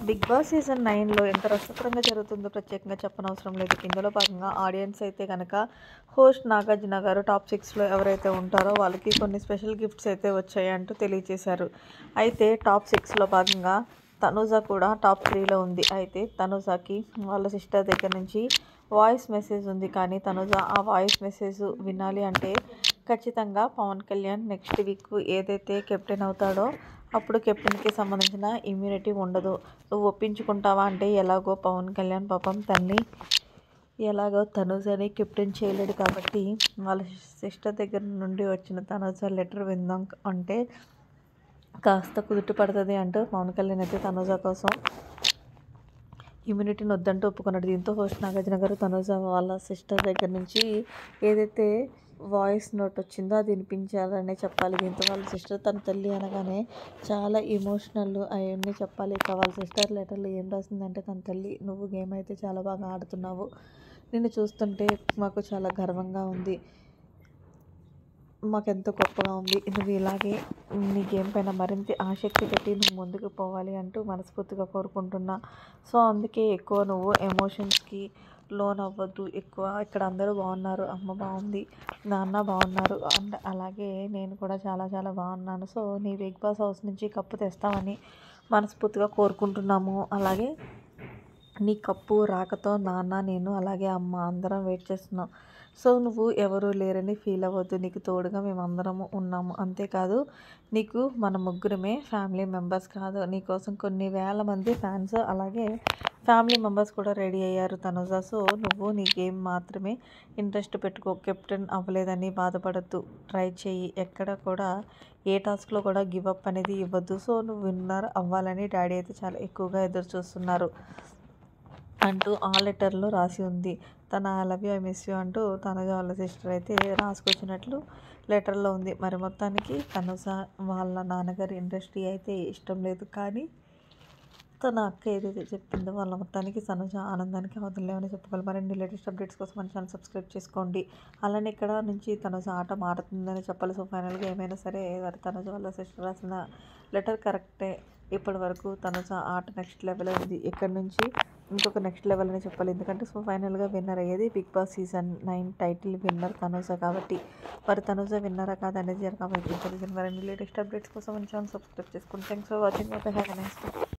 Big Boss season 9లో ఎంత రసవత్తరంగా జరుగుతుందో ప్రత్యేకంగా చెప్పనవసరం లేదు. ఇందులో భాగంగా ఆడియన్స్ అయితే కనుక హోస్ట్ నాగార్జున గారు టాప్ 6లో ఎవరైతే ఉంటారో వాళ్ళకి కొన్ని స్పెషల్ గిఫ్ట్స్ అయితే వచ్చాయంటూ తెలియజేశారు. అయితే టాప్ 6లో భాగంగా తనూజ కూడా టాప్ 3లో ఉంది. అయితే తనూజకి వాళ్ళ సిస్టర్ దగ్గర నుంచి వాయిస్ మెసేజ్ ఉంది. కానీ తనూజ ఆ వాయిస్ మెసేజ్ వినాలి అంటే ఖచ్చితంగా పవన్ కళ్యాణ్ నెక్స్ట్ వీక్ ఏదైతే కెప్టెన్ అవుతాడో అప్పుడు కెప్టెన్కి సంబంధించిన ఇమ్యూనిటీ ఉండదు. నువ్వు ఒప్పించుకుంటావా అంటే ఎలాగో పవన్ కళ్యాణ్ పాపం తన్ని ఎలాగో తనూజని కెప్టెన్ చేయలేడు కాబట్టి వాళ్ళ సిస్టర్ దగ్గర నుండి వచ్చిన తనూజ లెటర్ విందాం అంటే కాస్త కుదుట పడుతుంది అంటూ పవన్ కళ్యాణ్ అయితే తనూజ కోసం ఇమ్యూనిటీని వద్దంటూ ఒప్పుకున్నాడు. దీంతో హోస్ట్ నాగార్జున గారు తనూజ వాళ్ళ సిస్టర్ దగ్గర నుంచి ఏదైతే వాయిస్ నోట్ వచ్చిందో అది వినిపించాలనే చెప్పాలి. దీంతో వాళ్ళ సిస్టర్ తన తల్లి అనగానే చాలా ఎమోషనల్ అవన్నీ చెప్పాలి. ఇక వాళ్ళ సిస్టర్ లెటర్లో ఏం రాసిందంటే, తన తల్లి నువ్వు గేమ్ అయితే చాలా బాగా ఆడుతున్నావు, నిన్ను చూస్తుంటే మాకు చాలా గర్వంగా ఉంది, మాకెంతో గొప్పగా ఉంది, నువ్వు ఇలాగే నీ గేమ్ పైన మరింత ఆసక్తి పెట్టి నువ్వు ముందుకు పోవాలి అంటూ మనస్ఫూర్తిగా కోరుకుంటున్నా. సో అందుకే ఎక్కువ నువ్వు ఎమోషన్స్కి లోన్ అవ్వద్దు. ఎక్కువ ఇక్కడ అందరూ బాగున్నారు, అమ్మ బాగుంది, నాన్న బాగున్నారు అండ్ అలాగే నేను కూడా చాలా చాలా బాగున్నాను. సో నీ బిగ్ బాస్ హౌస్ నుంచి కప్పు తెస్తామని మనస్ఫూర్తిగా కోరుకుంటున్నాము. అలాగే నీ కప్పు రాకతో నాన్న, నేను అలాగే అమ్మ అందరం వెయిట్ చేస్తున్నాం. సో నువ్వు ఎవరు లేరని ఫీల్ అవ్వద్దు, నీకు తోడుగా మేమందరము ఉన్నాము. అంతేకాదు నీకు మన ముగ్గురమే ఫ్యామిలీ మెంబర్స్ కాదు, నీకోసం కొన్ని వేల మంది ఫ్యాన్స్ అలాగే ఫ్యామిలీ మెంబర్స్ కూడా రెడీ అయ్యారు తనుజ. సో నువ్వు నీ గేమ్ మాత్రమే ఇంట్రెస్ట్ పెట్టుకో, కెప్టెన్ అవ్వలేదని బాధపడద్దు, ట్రై చేయి, ఎక్కడ కూడా ఏ టాస్క్లో కూడా గివ్ అప్ అనేది ఇవ్వద్దు. సో నువ్వు విన్నర్ అవ్వాలని డాడీ అయితే చాలా ఎక్కువగా ఎదురు చూస్తున్నారు అంటూ ఆ లెటర్లో రాసి ఉంది. తన I love you, I miss you అంటూ తనుజ వాళ్ళ సిస్టర్ అయితే రాసుకొచ్చినట్లు లెటర్లో ఉంది. మరి మొత్తానికి తనుజ వాళ్ళ నాన్నగారి ఇండస్ట్రీ అయితే ఇష్టం లేదు, కానీ తన అక్క ఏదైతే చెప్పిందో వాళ్ళ మొత్తానికి తనుజ ఆనందానికి అవతలేమని చెప్పుకోవాలి. మరిన్ని లేటెస్ట్ అప్డేట్స్ కోసం మన ఛానల్ సబ్స్క్రైబ్ చేసుకోండి. అలానే ఇక్కడ నుంచి తనుజ ఆట మారుతుందని చెప్పాలి. సో ఫైనల్గా ఏమైనా సరే తనుజ వాళ్ళ సిస్టర్ రాసిన లెటర్ కరెక్టే. ఇప్పటి వరకు తనుజ ఆట నెక్స్ట్ లెవెల్ ఉంది, ఇక్కడ నుంచి ఇంకొక నెక్స్ట్ లెవెల్ అని చెప్పాలి. ఎందుకంటే సో ఫైనల్గా విన్నర్ అయ్యేది Bigg Boss season 9 title winner Tanuja కాబట్టి మరి తనుజ విన్నరా కాదనేది జరగబోతుంది. మరిన్ని లేటెస్ట్ అప్డేట్స్ కోసం మన ఛానల్ సబ్స్క్రైబ్ చేసుకోండి. Thanks for watching. Have a nice day.